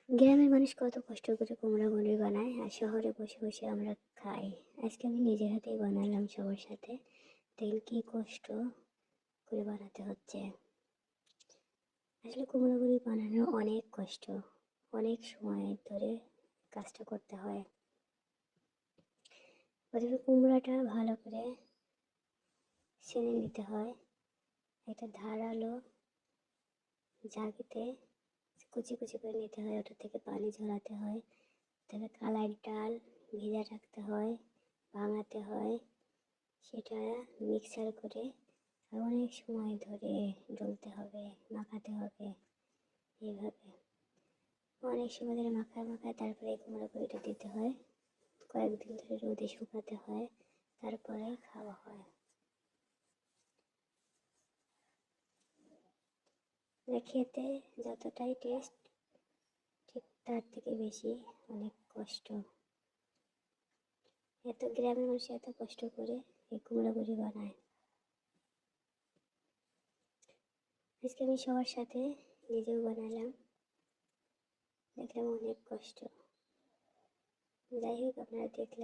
গ্রামের মানুষ কত কষ্ট করে কুমড়া বড়ি বানায় আর শহরে বসে বসে আমরা খাই। আজকে আমি নিজের হাতেই বানালাম সবার সাথে। দেখেন কি কষ্ট করে বানাতে হচ্ছে। আসলে কুমড়া বড়ি বানানো অনেক কষ্ট, অনেক সময় ধরে কাজটা করতে হয়। প্রথমে কুমড়াটা ভালো করে ছেনে নিতে হয়। একটা ধারালো ঝাঁকিতে কুচি কুচি করে নিতে হয়, ওটা থেকে পানি ঝরাতে হয়। তারপরে কালাই ডাল ভেজা রাখতে হয়, ভাঙাতে হয়, সেটা মিক্সার করে আর অনেক সময় ধরে ডলতে হবে, মাখাতে হবে। এইভাবে অনেক সময় ধরে মাখায় মাখায় তারপরে এই কুমড়ো বড়িটা দিতে হয়। কয়েকদিন ধরে রোদে শুকাতে হয়, তারপরে খাওয়া হয়। খেতে যতটাই টেস্ট, ঠিক তার থেকে বেশি অনেক কষ্ট। এত গ্রামের মানুষ এত কষ্ট করে এই কুমড়ো বড়ি বানায়। আজকে আমি সবার সাথে নিজেও বানালাম, দেখলাম অনেক কষ্ট। যাই হোক, আপনারা দেখলেন।